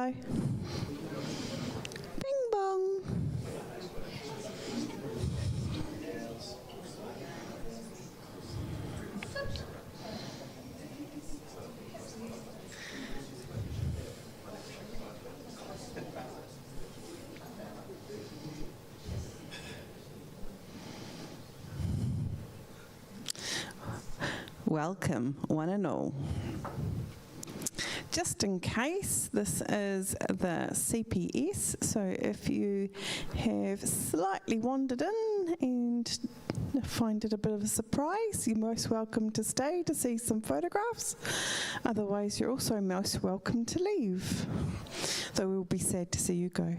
Hello. Bing bong. Welcome, one and all. Just in case, this is the CPS, so if you have slightly wandered in and find it a bit of a surprise, you're most welcome to stay to see some photographs. Otherwise, you're also most welcome to leave, though we'll be sad to see you go.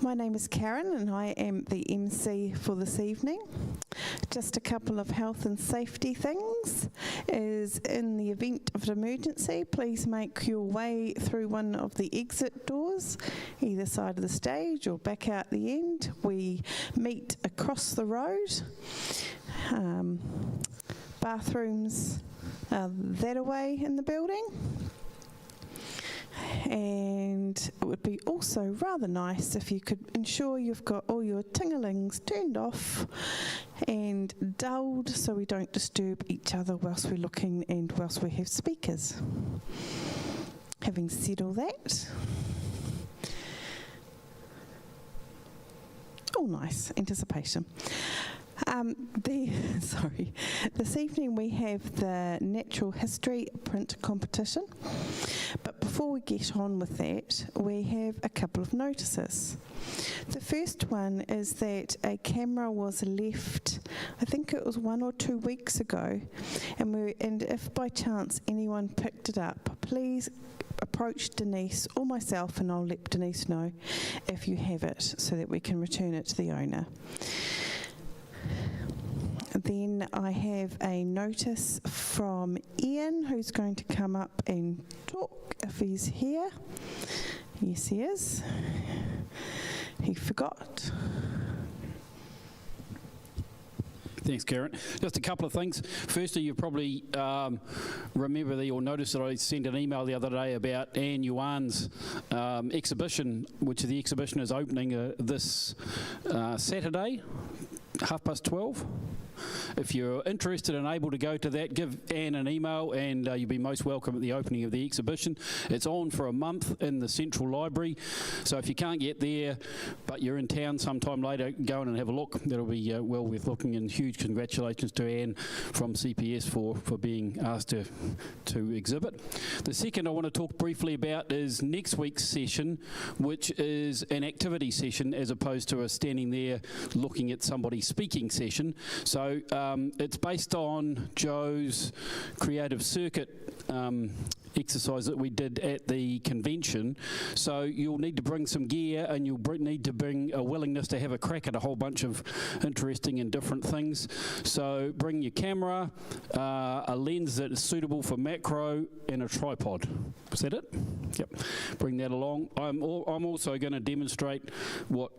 My name is Karen and I am the MC for this evening. Just a couple of health and safety things is in the event of an emergency, please make your way through one of the exit doors, either side of the stage or back out the end. We meet across the road. Bathrooms are that away in the building. And it would be also rather nice if you could ensure you've got all your tingalings turned off and dulled so we don't disturb each other whilst we're looking and whilst we have speakers. Having said all that, oh nice, anticipation. This evening we have the Natural History Print Competition, but before we get on with that, we have a couple of notices. The first one is that a camera was left, I think it was 1 or 2 weeks ago, and if by chance anyone picked it up, please approach Denise or myself and I'll let Denise know if you have it so that we can return it to the owner. Then I have a notice from Ian, who's going to come up and talk if he's here. Yes, he is. He forgot. Thanks, Karen. Just a couple of things. Firstly, you probably remember or noticed that I sent an email the other day about Anne Yuan's exhibition, which the exhibition is opening this Saturday, 12:30. If you're interested and able to go to that, give Anne an email and you'll be most welcome at the opening of the exhibition. It's on for a month in the Central Library, so if you can't get there but you're in town sometime later, go in and have a look. That'll be well worth looking, and huge congratulations to Anne from CPS for being asked to exhibit. The second I want to talk briefly about is next week's session, which is an activity session as opposed to a standing there looking at somebody speaking session. So it's based on Joe's creative circuit exercise that we did at the convention. So you'll need to bring some gear and you'll need to bring a willingness to have a crack at a whole bunch of interesting and different things. So bring your camera, a lens that is suitable for macro, and a tripod. Is that it? Yep. Bring that along. I'm also going to demonstrate what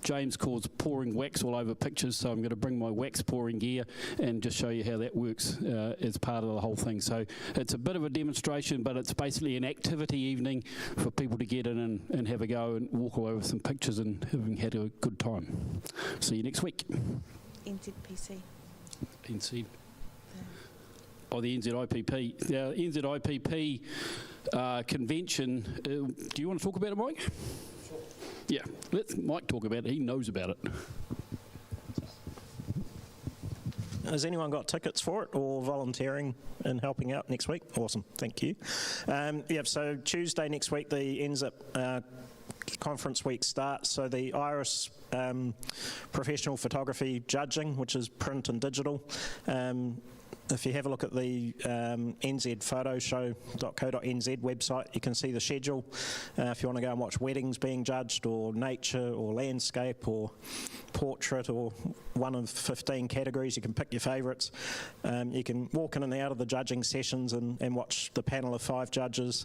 James calls pouring wax all over pictures, so I'm going to bring my wax pouring gear and just show you how that works as part of the whole thing. So it's a bit of a demonstration, but it's basically an activity evening for people to get in and have a go and walk away with some pictures and having had a good time. See you next week. NZPC. NZ. Oh, the NZIPP. The NZIPP convention. Do you want to talk about it, Mike? Yeah, let Mike talk about it. He knows about it. Has anyone got tickets for it or volunteering and helping out next week? Awesome, thank you. Yeah, so Tuesday next week, the NZIP conference week starts. So the IRIS professional photography judging, which is print and digital. If you have a look at the nzphotoshow.co.nz website, you can see the schedule. If you want to go and watch weddings being judged, or nature, or landscape, or portrait, or one of 15 categories, you can pick your favourites. You can walk in and out of the judging sessions and watch the panel of 5 judges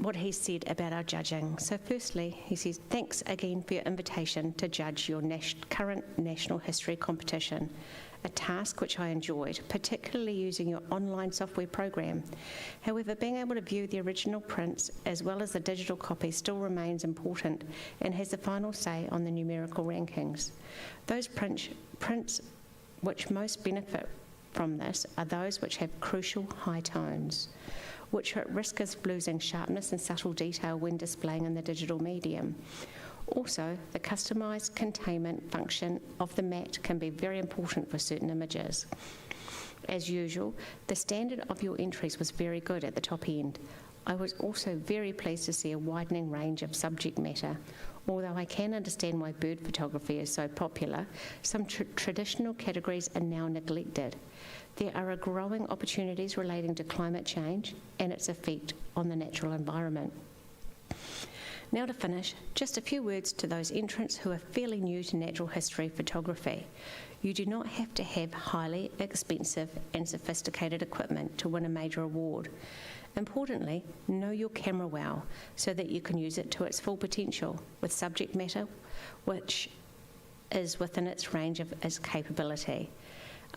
what he said about our judging. So firstly, he says, thanks again for your invitation to judge your current National History competition, a task which I enjoyed, particularly using your online software program. However, being able to view the original prints as well as the digital copy still remains important and has the final say on the numerical rankings. Those prints which most benefit from this are those which have crucial high tones, which are at risk of losing sharpness and subtle detail when displaying in the digital medium. Also, the customised containment function of the mat can be very important for certain images. As usual, the standard of your entries was very good at the top end. I was also very pleased to see a widening range of subject matter. Although I can understand why bird photography is so popular, some traditional categories are now neglected. There are growing opportunities relating to climate change and its effect on the natural environment. Now to finish, just a few words to those entrants who are fairly new to natural history photography. You do not have to have highly expensive and sophisticated equipment to win a major award. Importantly, know your camera well so that you can use it to its full potential with subject matter which is within its range of its capability.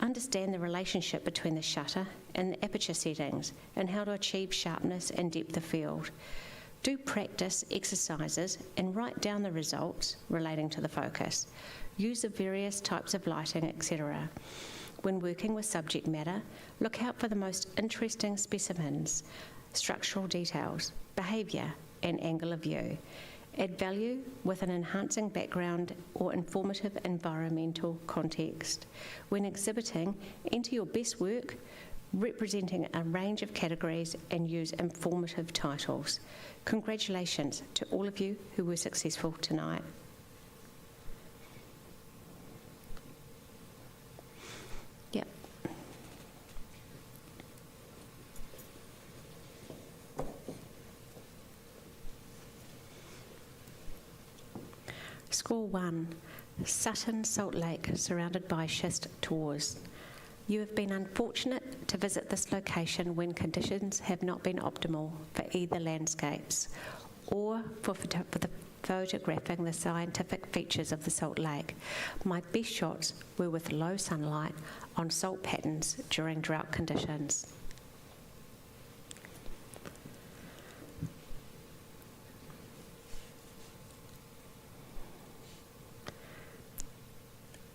Understand the relationship between the shutter and the aperture settings and how to achieve sharpness and depth of field. Do practice exercises and write down the results relating to the focus. Use the various types of lighting, etc. When working with subject matter, look out for the most interesting specimens, structural details, behaviour and angle of view. Add value with an enhancing background or informative environmental context. When exhibiting, enter your best work, representing a range of categories and use informative titles. Congratulations to all of you who were successful tonight. Yep. Score 1, Sutton Salt Lake, surrounded by schist tours. You have been unfortunate to visit this location when conditions have not been optimal for either landscapes or for photographing the scientific features of the Salt Lake. My best shots were with low sunlight on salt patterns during drought conditions.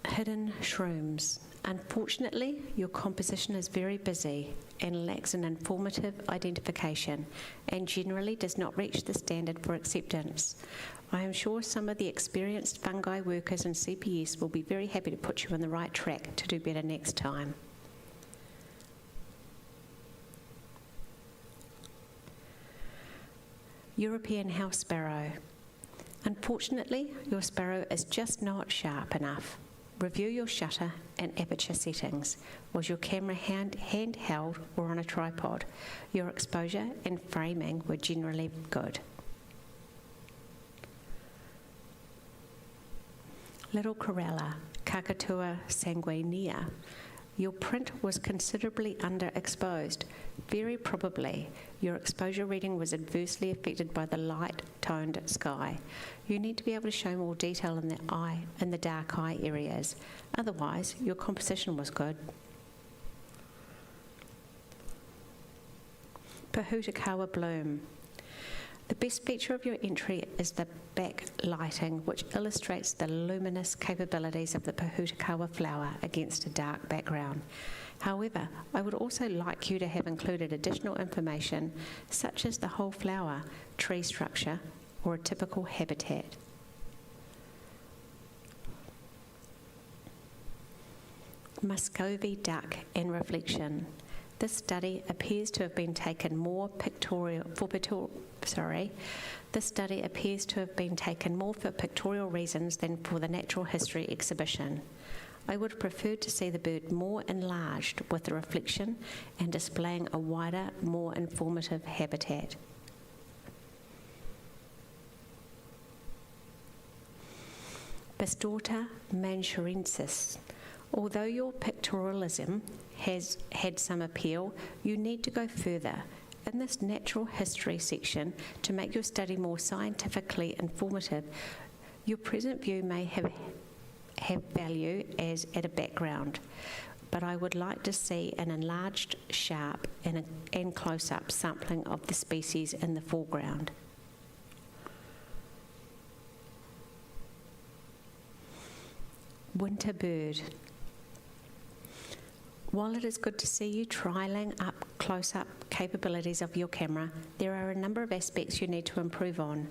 Hidden shrooms. Unfortunately, your composition is very busy and lacks an informative identification and generally does not reach the standard for acceptance. I am sure some of the experienced fungi workers in CPS will be very happy to put you on the right track to do better next time. European house sparrow. Unfortunately, your sparrow is just not sharp enough. Review your shutter and aperture settings. Was your camera handheld or on a tripod? Your exposure and framing were generally good. Little Corella, Kakatua sanguinea. Your print was considerably underexposed. Very probably, your exposure reading was adversely affected by the light-toned sky. You need to be able to show more detail in the dark eye areas. Otherwise, your composition was good. Pohutakawa bloom. The best feature of your entry is the backlighting, which illustrates the luminous capabilities of the Pohutakawa flower against a dark background. However, I would also like you to have included additional information, such as the whole flower, tree structure, or a typical habitat. Muscovy duck and reflection. This study appears to have been taken more for pictorial reasons than for the natural history exhibition. I would have preferred to see the bird more enlarged with the reflection and displaying a wider, more informative habitat. Bistorta manchurensis. Although your pictorialism has had some appeal, you need to go further. In this natural history section, to make your study more scientifically informative, your present view may have value as at a background, but I would like to see an enlarged, sharp and close-up sampling of the species in the foreground. Winter bird. While it is good to see you trialling up close-up capabilities of your camera, there are a number of aspects you need to improve on.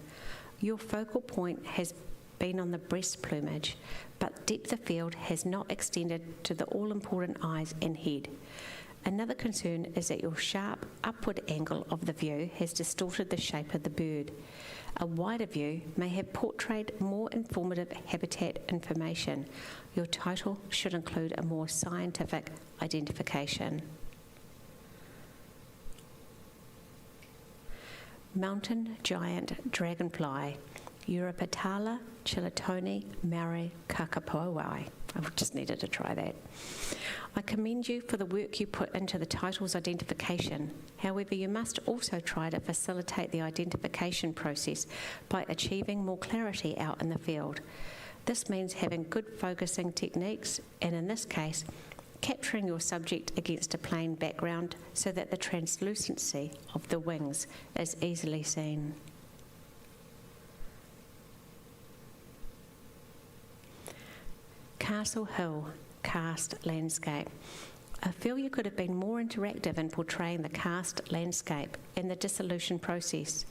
Your focal point has been on the breast plumage, but depth of field has not extended to the all-important eyes and head. Another concern is that your sharp upward angle of the view has distorted the shape of the bird. A wider view may have portrayed more informative habitat information. Your title should include a more scientific identification. Mountain giant dragonfly, Europetala chilatoni mare kakapowai. I just needed to try that. I commend you for the work you put into the title's identification. However, you must also try to facilitate the identification process by achieving more clarity out in the field. This means having good focusing techniques, and in this case, capturing your subject against a plain background so that the translucency of the wings is easily seen. Castle Hill, karst landscape. I feel you could have been more interactive in portraying the karst landscape and the dissolution process.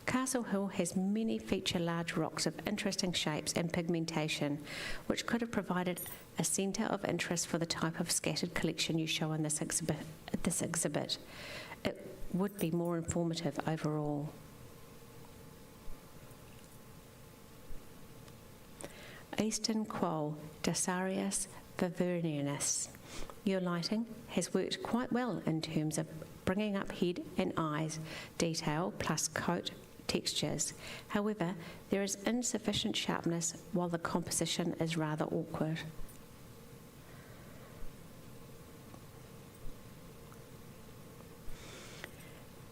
Castle Hill has many feature large rocks of interesting shapes and pigmentation, which could have provided a centre of interest for the type of scattered collection you show in this exhibit. It would be more informative overall. Eastern quoll, Dasarius viverninus. Your lighting has worked quite well in terms of bringing up head and eyes detail plus coat textures. However, there is insufficient sharpness while the composition is rather awkward.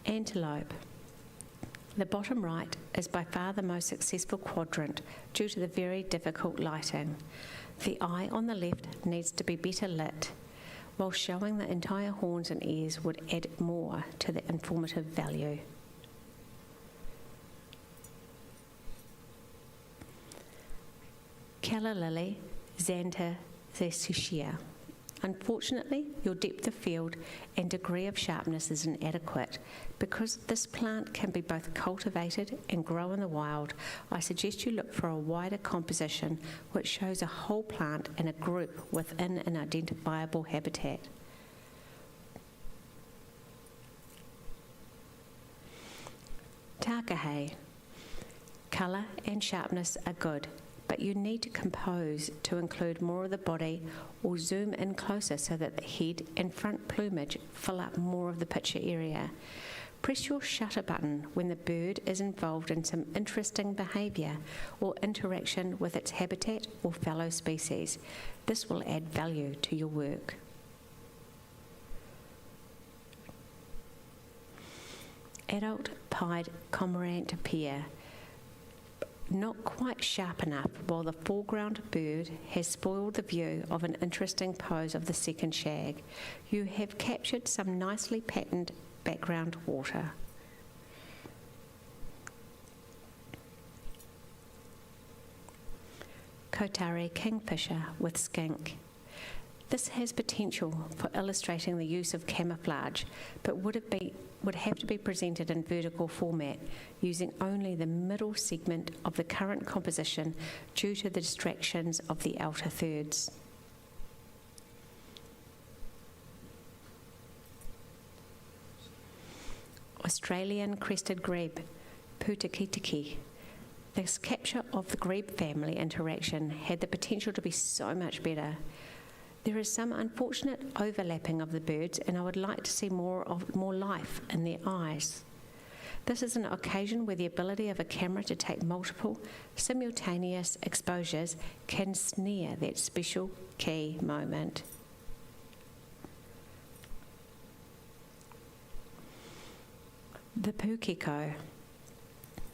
Antelope. The bottom right is by far the most successful quadrant due to the very difficult lighting. The eye on the left needs to be better lit, while showing the entire horns and ears would add more to the informative value. Calla lily, Xantha zesuchia. Unfortunately, your depth of field and degree of sharpness is inadequate. Because this plant can be both cultivated and grow in the wild, I suggest you look for a wider composition which shows a whole plant in a group within an identifiable habitat. Takahe. Colour and sharpness are good, but you need to compose to include more of the body or zoom in closer so that the head and front plumage fill up more of the picture area. Press your shutter button when the bird is involved in some interesting behaviour or interaction with its habitat or fellow species. This will add value to your work. Adult pied cormorant pair. Not quite sharp enough, while the foreground bird has spoiled the view of an interesting pose of the second shag. You have captured some nicely patterned background water. Kotare kingfisher with skink. This has potential for illustrating the use of camouflage, but would have to be presented in vertical format, using only the middle segment of the current composition due to the distractions of the outer thirds. Australian crested grebe, Putakitiki. This capture of the grebe family interaction had the potential to be so much better. There is some unfortunate overlapping of the birds, and I would like to see more life in their eyes. This is an occasion where the ability of a camera to take multiple simultaneous exposures can snare that special key moment. The pukeko.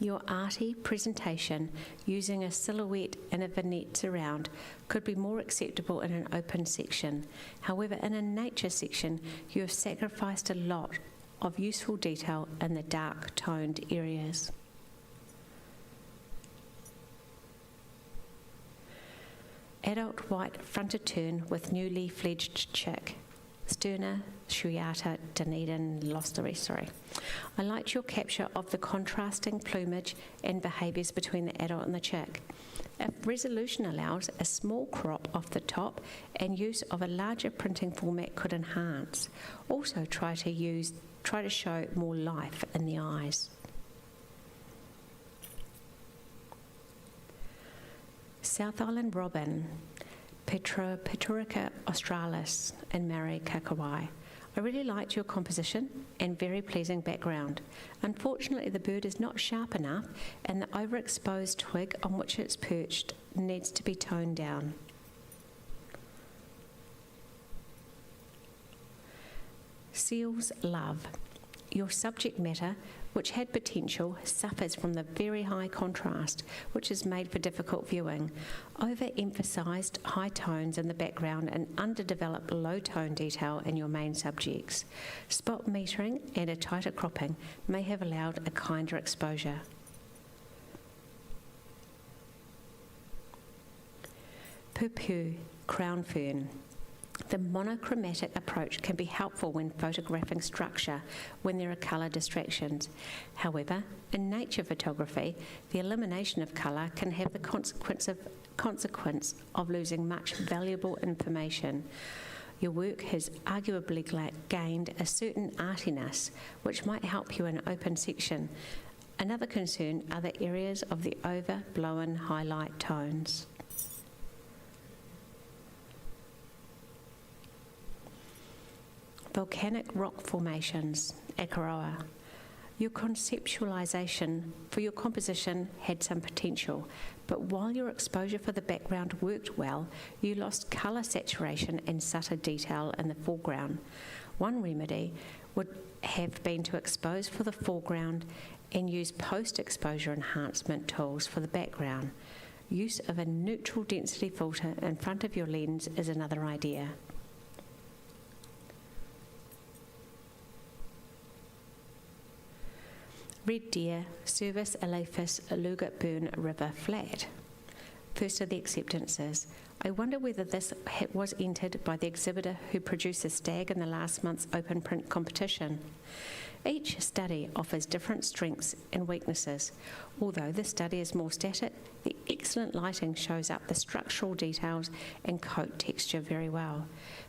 Your arty presentation using a silhouette and a vignette surround could be more acceptable in an open section. However, in a nature section, you have sacrificed a lot of useful detail in the dark toned areas. Adult white fronted tern with newly fledged chick. Sterna striata Dunedin losteri. I liked your capture of the contrasting plumage and behaviours between the adult and the chick. If resolution allows, a small crop off the top and use of a larger printing format could enhance. Also try to show more life in the eyes. South Island robin, Petrorica australis and Mary Kakawai. I really liked your composition and very pleasing background. Unfortunately, the bird is not sharp enough and the overexposed twig on which it's perched needs to be toned down. Seal's love. Your subject matter, which had potential, suffers from the very high contrast, which is made for difficult viewing. Overemphasised high tones in the background and underdeveloped low tone detail in your main subjects. Spot metering and a tighter cropping may have allowed a kinder exposure. Purpur, crown fern. The monochromatic approach can be helpful when photographing structure when there are colour distractions. However, in nature photography, the elimination of colour can have the consequence of losing much valuable information. Your work has arguably gained a certain artiness, which might help you in an open section. Another concern are the areas of the overblown highlight tones. Volcanic rock formations, Akaroa. Your conceptualisation for your composition had some potential, but while your exposure for the background worked well, you lost colour saturation and subtle detail in the foreground. One remedy would have been to expose for the foreground and use post-exposure enhancement tools for the background. Use of a neutral density filter in front of your lens is another idea. Red deer, Cervus elaphus, Lugat Burn River Flat. First of the acceptances. I wonder whether this was entered by the exhibitor who produced the stag in the last month's open print competition. Each study offers different strengths and weaknesses. Although this study is more static, the excellent lighting shows up the structural details and coat texture very well.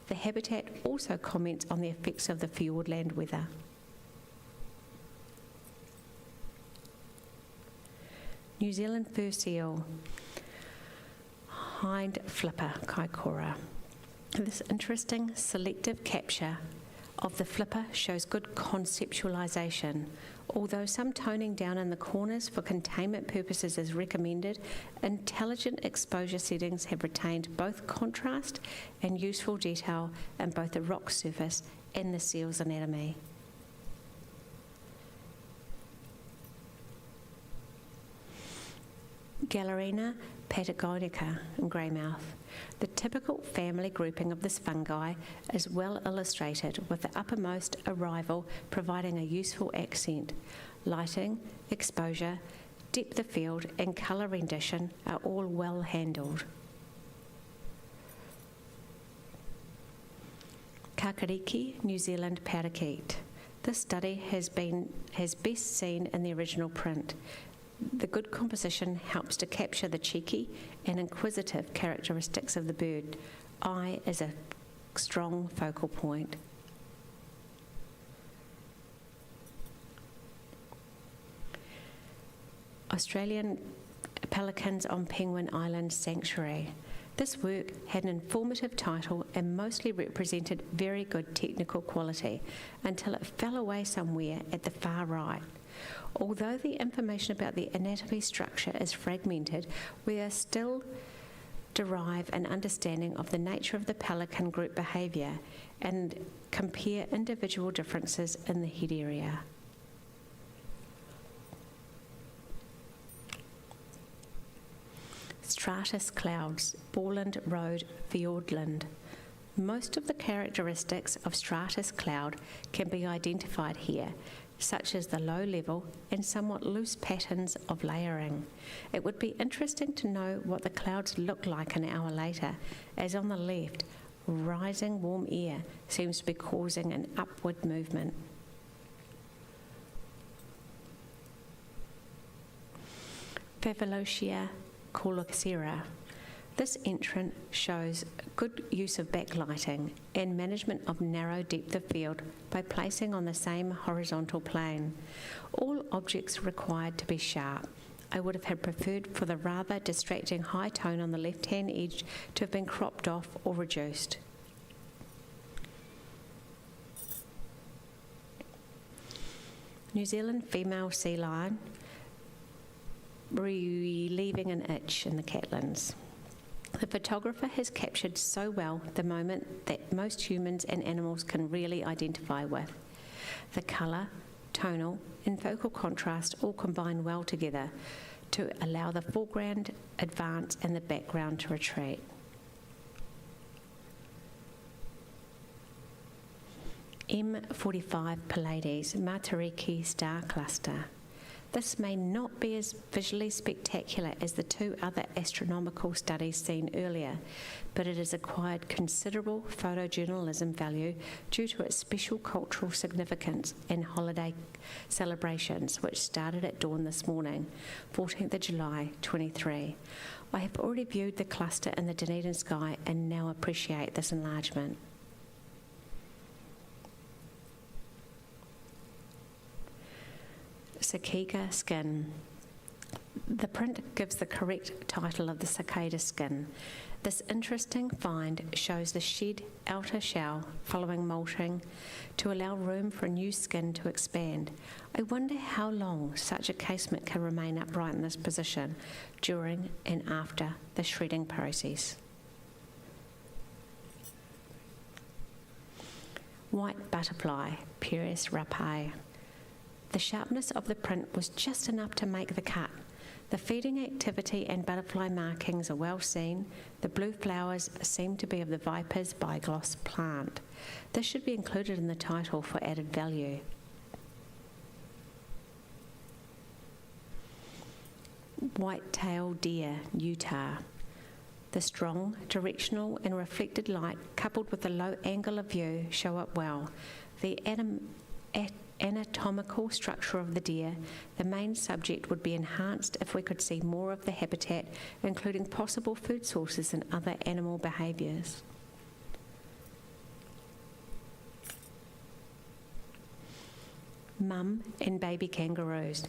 The habitat also comments on the effects of the fiordland weather. New Zealand fur seal, hind flipper, Kaikoura. This interesting selective capture of the flipper shows good conceptualisation. Although some toning down in the corners for containment purposes is recommended, intelligent exposure settings have retained both contrast and useful detail in both the rock surface and the seal's anatomy. Galerina patagonica in greymouth. The typical family grouping of this fungi is well illustrated, with the uppermost arrival providing a useful accent. Lighting, exposure, depth of field and colour rendition are all well handled. Kakariki, New Zealand parakeet. This study has best seen in the original print. The good composition helps to capture the cheeky and inquisitive characteristics of the bird. Eye is a strong focal point. Australian pelicans on Penguin Island Sanctuary. This work had an informative title and mostly represented very good technical quality until it fell away somewhere at the far right. Although the information about the anatomy structure is fragmented, we are still derive an understanding of the nature of the pelican group behaviour and compare individual differences in the head area. Stratus clouds, Borland Road, Fiordland. Most of the characteristics of stratus cloud can be identified here, such as the low level and somewhat loose patterns of layering. It would be interesting to know what the clouds look like an hour later, as on the left, rising warm air seems to be causing an upward movement. Favolotia colocera. This entrant shows good use of backlighting and management of narrow depth of field by placing on the same horizontal plane. All objects required to be sharp. I would have preferred for the rather distracting high tone on the left-hand edge to have been cropped off or reduced. New Zealand female sea lion relieving an itch in the Catlins. The photographer has captured so well the moment that most humans and animals can really identify with. The colour, tonal and focal contrast all combine well together to allow the foreground advance and the background to retreat. M45 Pleiades Matariki star cluster. This may not be as visually spectacular as the two other astronomical studies seen earlier, but it has acquired considerable photojournalism value due to its special cultural significance and holiday celebrations, which started at dawn this morning, 14th of July 23. I have already viewed the cluster in the Dunedin sky and now appreciate this enlargement. Cicada skin. The print gives the correct title of the cicada skin. This interesting find shows the shed outer shell following molting to allow room for new skin to expand. I wonder how long such a casement can remain upright in this position during and after the shredding process. White butterfly, Pieris rapae. The sharpness of the print was just enough to make the cut. The feeding activity and butterfly markings are well seen. The blue flowers seem to be of the Viper's bigloss plant. This should be included in the title for added value. White-tailed deer, Utah. The strong, directional and reflected light coupled with the low angle of view show up well. The anatomical structure of the deer, the main subject would be enhanced if we could see more of the habitat, including possible food sources and other animal behaviours. Mum and baby kangaroos.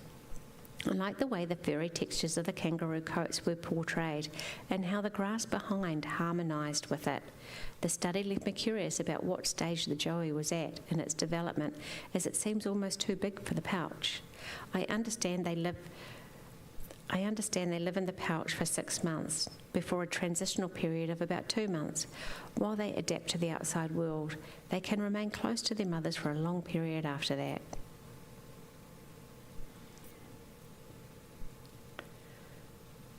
I like the way the furry textures of the kangaroo coats were portrayed and how the grass behind harmonised with it. The study left me curious about what stage the joey was at in its development, as it seems almost too big for the pouch. I understand they live in the pouch for 6 months before a transitional period of about 2 months. While they adapt to the outside world, they can remain close to their mothers for a long period after that.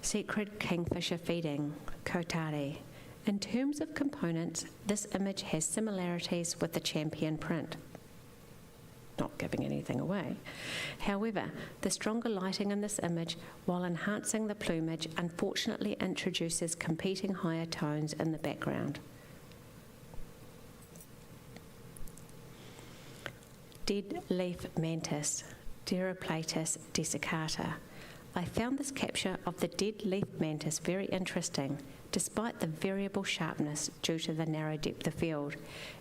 Secret kingfisher feeding, Kotari. In terms of components, this image has similarities with the champion print. Not giving anything away. However, the stronger lighting in this image, while enhancing the plumage, unfortunately introduces competing higher tones in the background. Dead leaf mantis, Deroplatus desiccata. I found this capture of the dead leaf mantis very interesting, despite the variable sharpness due to the narrow depth of field,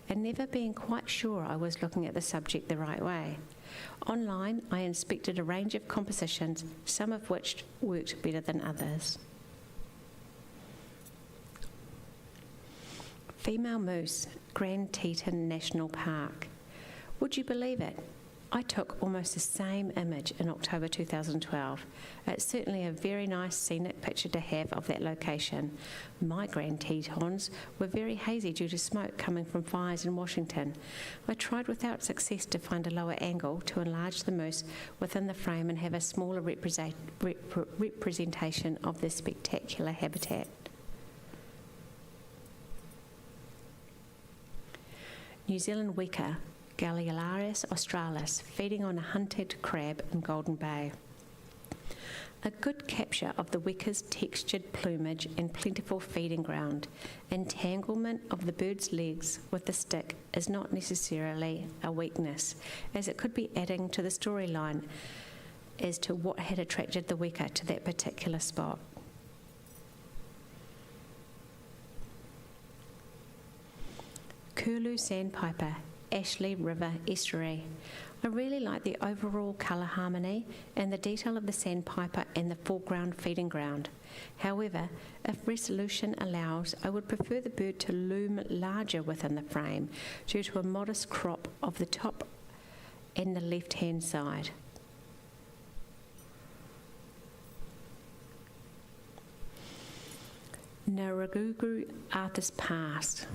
and never being quite sure I was looking at the subject the right way. Online, I inspected a range of compositions, some of which worked better than others. Female moose, Grand Teton National Park. Would you believe it? I took almost the same image in October 2012. It's certainly a very nice scenic picture to have of that location. My Grand Tetons were very hazy due to smoke coming from fires in Washington. I tried without success to find a lower angle to enlarge the moose within the frame and have a smaller representation of this spectacular habitat. New Zealand weka, Galliolaris australis, feeding on a hunted crab in Golden Bay. A good capture of the weka's textured plumage and plentiful feeding ground. Entanglement of the bird's legs with the stick is not necessarily a weakness, as it could be adding to the storyline as to what had attracted the weka to that particular spot. Curlew sandpiper, Ashley River estuary. I really like the overall colour harmony and the detail of the sandpiper and the foreground feeding ground. However, if resolution allows, I would prefer the bird to loom larger within the frame due to a modest crop of the top and the left-hand side. Naragugu Arthur's Past.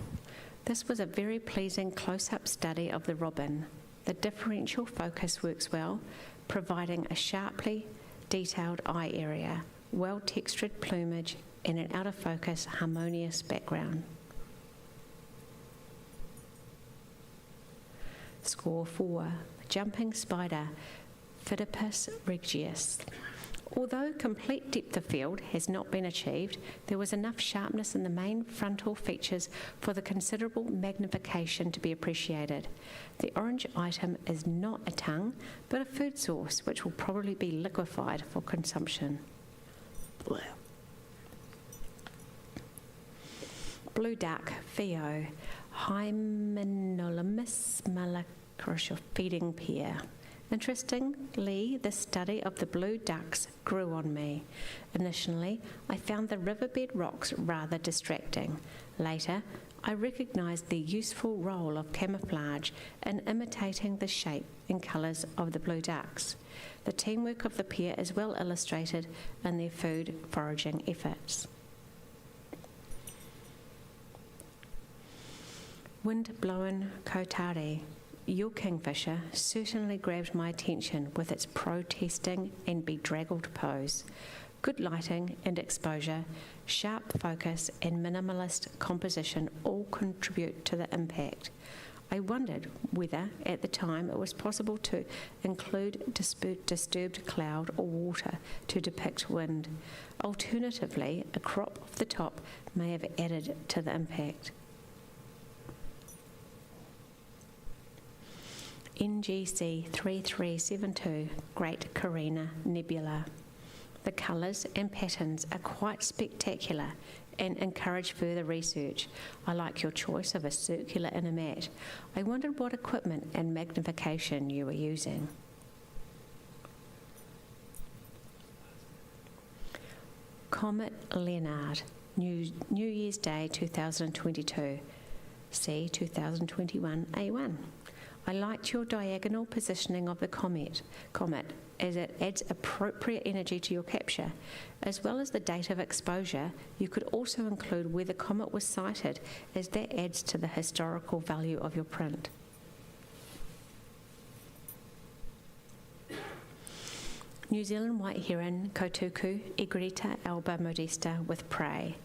This was a very pleasing close-up study of the robin. The differential focus works well, providing a sharply detailed eye area, well-textured plumage, and an out-of-focus, harmonious background. Score 4. Jumping spider, Phidippus regius. Although complete depth of field has not been achieved, there was enough sharpness in the main frontal features for the considerable magnification to be appreciated. The orange item is not a tongue, but a food source which will probably be liquefied for consumption. Blue duck, Theo, Hymenolamus malacrosha feeding pair. Interestingly, the study of the blue ducks grew on me. Initially, I found the riverbed rocks rather distracting. Later, I recognised the useful role of camouflage in imitating the shape and colours of the blue ducks. The teamwork of the pair is well illustrated in their food foraging efforts. Wind-blown Kotari. Your kingfisher certainly grabbed my attention with its protesting and bedraggled pose. Good lighting and exposure, sharp focus and minimalist composition all contribute to the impact. I wondered whether, at the time, it was possible to include disturbed cloud or water to depict wind. Alternatively, a crop off the top may have added to the impact. NGC 3372, Great Carina Nebula. The colours and patterns are quite spectacular and encourage further research. I like your choice of a circular inner mat. I wondered what equipment and magnification you were using. Comet Leonard, New Year's Day 2022, C 2021 A1. I liked your diagonal positioning of the comet as it adds appropriate energy to your capture. As well as the date of exposure, you could also include where the comet was sighted, as that adds to the historical value of your print. New Zealand white heron, Kotuku, Egrita alba modesta with prey.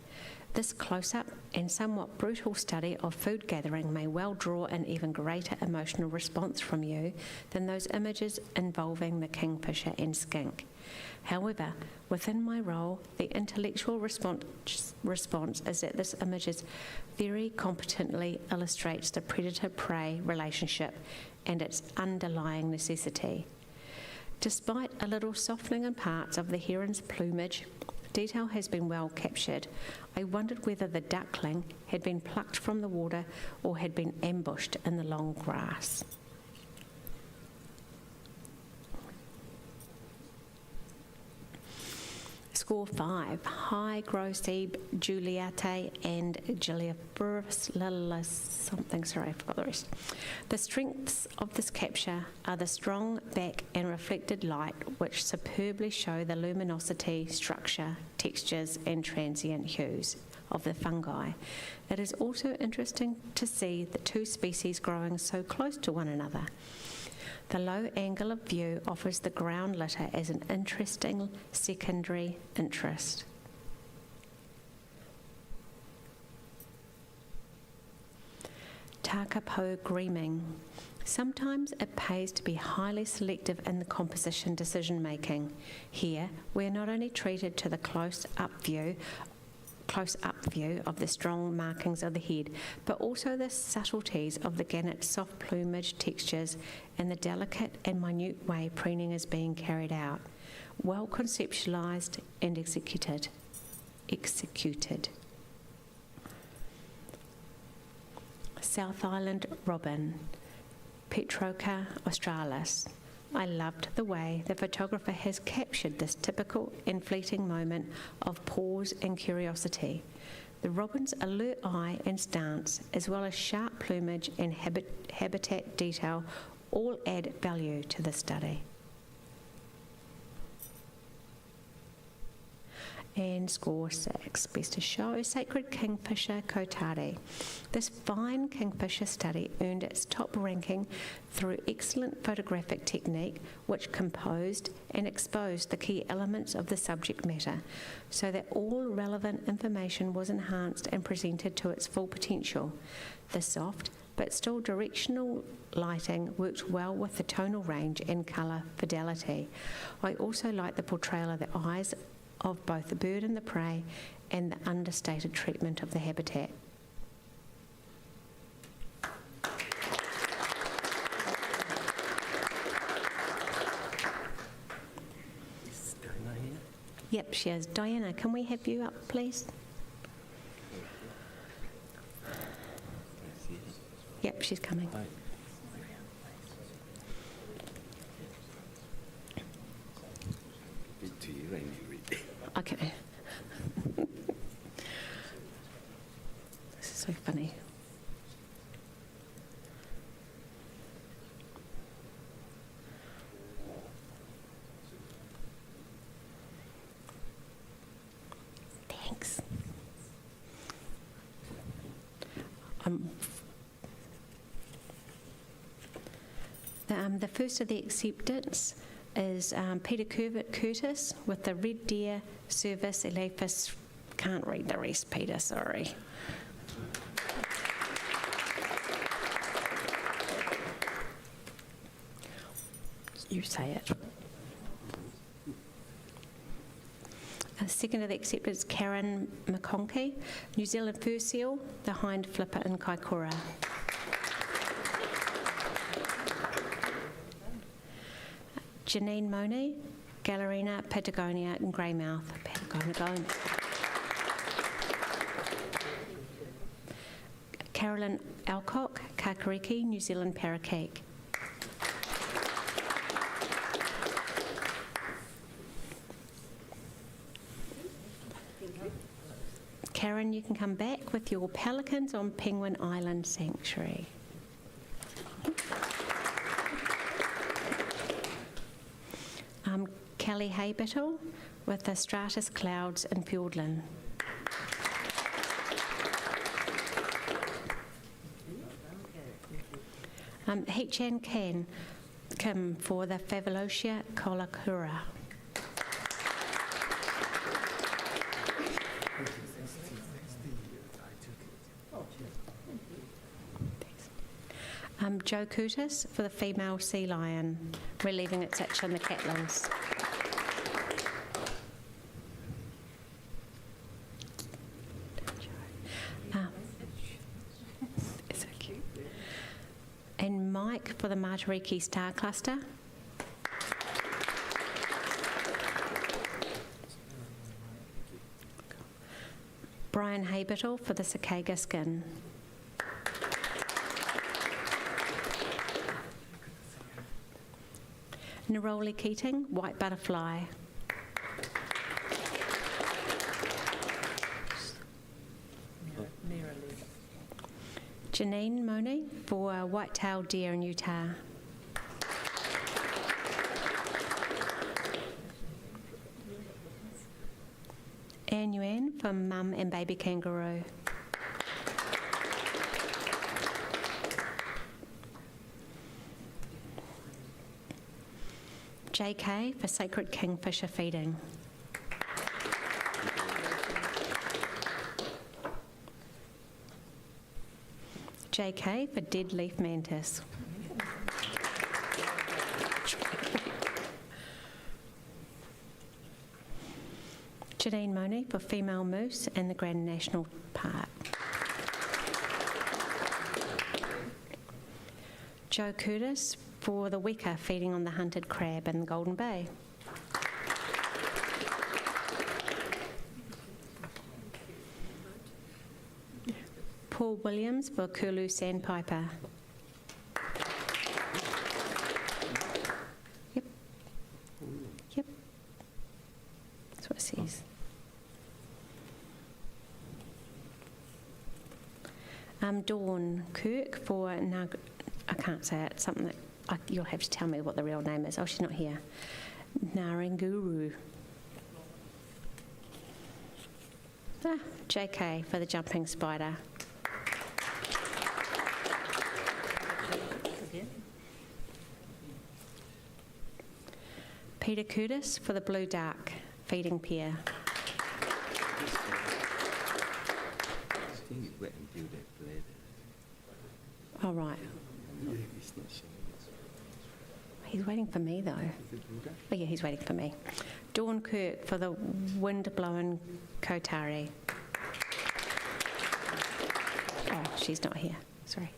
This close-up and somewhat brutal study of food gathering may well draw an even greater emotional response from you than those images involving the kingfisher and skink. However, within my role, the intellectual response is that this image very competently illustrates the predator-prey relationship and its underlying necessity. Despite a little softening in parts of the heron's plumage, detail has been well captured. I wondered whether the duckling had been plucked from the water or had been ambushed in the long grass. Score 5, High Grosebe, Juliate and Giliabrus, something, sorry, I forgot the rest. The strengths of this capture are the strong back and reflected light, which superbly show the luminosity, structure, textures and transient hues of the fungi. It is also interesting to see the two species growing so close to one another. The low angle of view offers the ground litter as an interesting secondary interest. Takapo greening. Sometimes it pays to be highly selective in the composition decision making. Here, we are not only treated to the close-up view of the strong markings of the head, but also the subtleties of the gannet's soft plumage textures and the delicate and minute way preening is being carried out, well conceptualised and executed. South Island robin, Petroca australis. I loved the way the photographer has captured this typical and fleeting moment of pause and curiosity. The robin's alert eye and stance, as well as sharp plumage and habitat detail, all add value to the study. And score 6, best to show, Sacred Kingfisher Kotari. This fine kingfisher study earned its top ranking through excellent photographic technique, which composed and exposed the key elements of the subject matter, so that all relevant information was enhanced and presented to its full potential. The soft but still directional lighting worked well with the tonal range and colour fidelity. I also liked the portrayal of the eyes of both the bird and the prey and the understated treatment of the habitat. Is Diana here? Yep, she is. Diana, can we have you up, please? Yep, she's coming. Okay. This is so funny. Thanks. The first of the acceptance is Peter Curtis with the Red Deer Service Elephas. Can't read the rest, Peter, sorry. You say it. Second of the acceptance, Karen McConkey, New Zealand Fur Seal, the Hind Flipper in Kaikoura. Janine Money, Gallerina Patagonia in Greymouth. Patagonia. Carolyn Alcock, Kakariki, New Zealand Parakeet. Karen, you can come back with your pelicans on Penguin Island Sanctuary. Kelly Haybittle with the Stratus Clouds in Fiordland. Hechan Kim for the Favolosia Kolakura. Joe Curtis for the female sea lion, relieving its itch in the Catlins. So cute. And Mike for the Matariki Star Cluster. Brian Haybittle for the Cicada Skin. Neroli Keating, White Butterfly. Janine Money for white-tailed deer in Utah. Anne Yuan for mum and baby kangaroo. JK for sacred kingfisher feeding. JK for dead leaf mantis. Janine Money for female moose and the Grand National Park. Joe Curtis for the weka feeding on the hunted crab in the Golden Bay. Paul Williams for Curlew Sandpiper. Yep. That's what it says. Dawn Kirk for I can't say it. Something that you'll have to tell me what the real name is. Oh, she's not here. Naranguru. JK for the jumping spider. Peter Curtis for the blue duck feeding pair. Oh, right. He's waiting for me, though. Oh, yeah, he's waiting for me. Dawn Kirk for the wind-blown Kotari. Oh, she's not here. Sorry.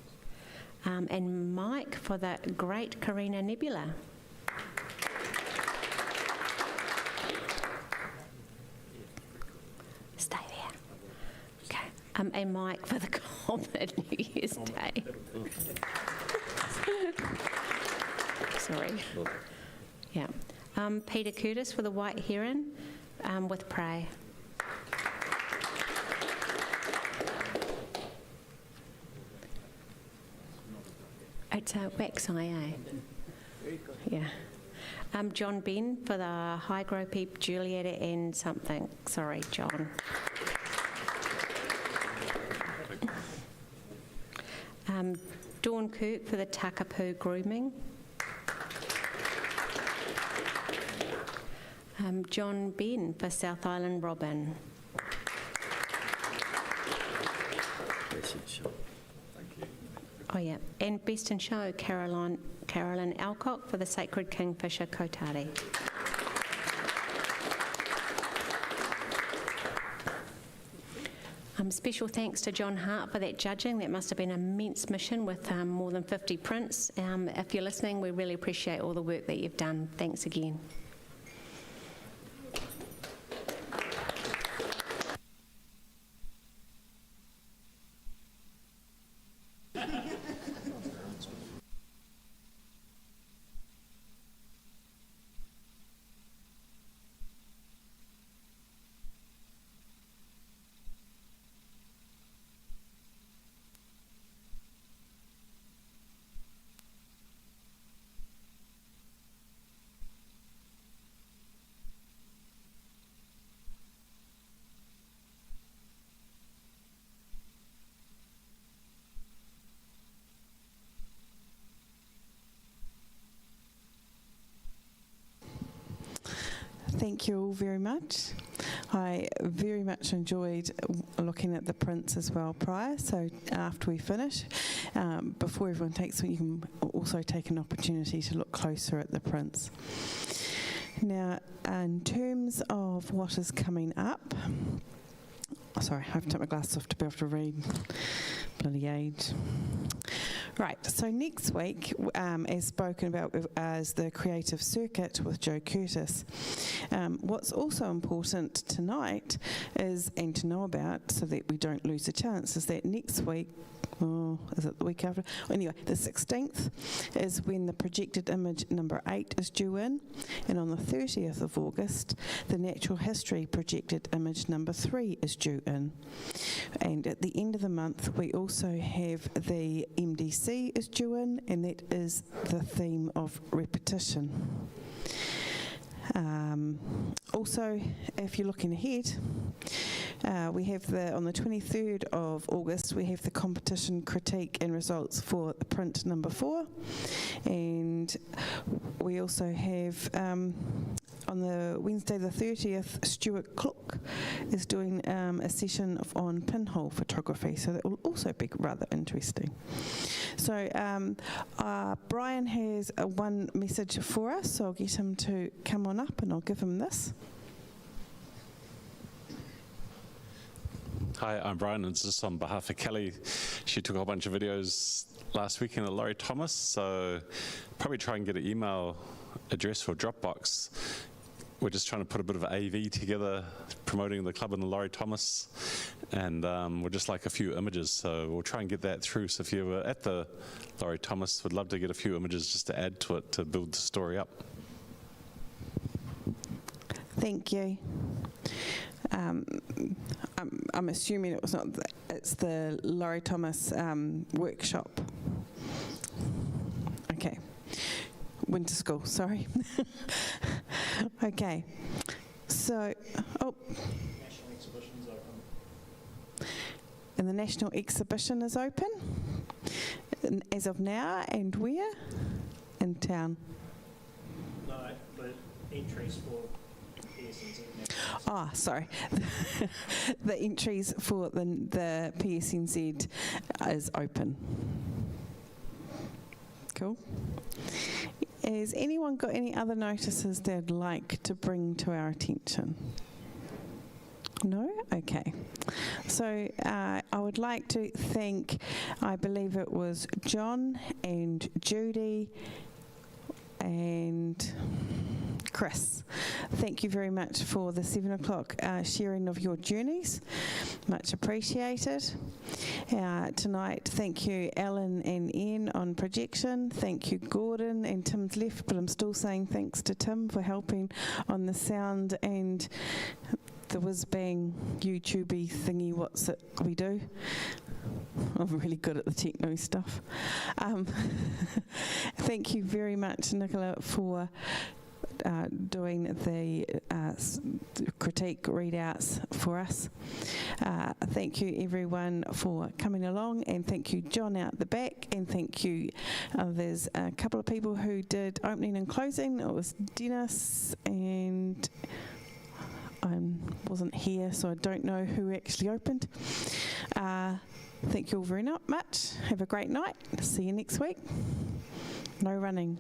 And Mike for the Great Carina Nebula. Stay there. Okay. And Mike for the Comet New Year's Day. Sorry. Yeah. Peter Curtis for the white heron with prey. It's a wax IA. Yeah. John Ben for the high grow peep Julietta and something. Sorry, John. Dawn Kirk for the Takapū grooming. John Ben for South Island robin. Oh yeah, and Best in Show, Carolyn Alcock for the Sacred Kingfisher Kotari. Special thanks to John Hart for that judging. That must have been an immense mission with more than 50 prints. If you're listening, we really appreciate all the work that you've done. Thanks again. Thank you all very much. I very much enjoyed looking at the prints as well prior, so after we finish, before everyone takes one, you can also take an opportunity to look closer at the prints. Now, in terms of what is coming up, sorry, I have to take my glasses off to be able to read. Bloody age. Right, so next week, as spoken about as the creative circuit with Joe Curtis, what's also important tonight is, and to know about so that we don't lose a chance, is that next week, is it the week after? Anyway, the 16th is when the projected image number 8 is due in, and on the 30th of August, the natural history projected image number 3 is due in. And at the end of the month, we also have the MDC is due in, and that is the theme of repetition. Also, if you're looking ahead, we have on the 23rd of August, we have the competition critique and results for the print number 4. And we also have on the Wednesday the 30th, Stuart Cook is doing a session on pinhole photography, so that will also be rather interesting. So Brian has one message for us, so I'll get him to come on up and I'll give him this. Hi, I'm Brian, and it's just on behalf of Kelly. She took a whole bunch of videos last weekend at Laurie Thomas, so probably try and get an email address for Dropbox. We're just trying to put a bit of AV together, promoting the club and the Laurie Thomas, and we'd just like a few images, so we'll try and get that through. So if you were at the Laurie Thomas, we'd love to get a few images just to add to it to build the story up. Thank you. I'm assuming it was not. It's the Laurie Thomas workshop. Okay. Winter school. Sorry. Okay. So, National exhibition's open. And the national exhibition is open as of now, and where? In town. No, the entries for PSNZ. Oh, sorry. The entries for the PSNZ is open. Cool. Has anyone got any other notices they'd like to bring to our attention? No? Okay. So I would like to thank, I believe it was John and Judy and Chris. Thank you very much for the 7 o'clock sharing of your journeys. Much appreciated. Tonight, thank you Alan and Ian on projection. Thank you Gordon, and Tim's left, but I'm still saying thanks to Tim for helping on the sound and the whiz-bang YouTubey thingy, what's it we do. I'm really good at the techno stuff. Thank you very much, Nicola, for doing the critique readouts for us. Thank you everyone for coming along, and thank you John out the back, and thank you there's a couple of people who did opening and closing. It was Dennis, and I wasn't here, so I don't know who actually opened. Thank you all very much. Have a great night. See you next week. No running.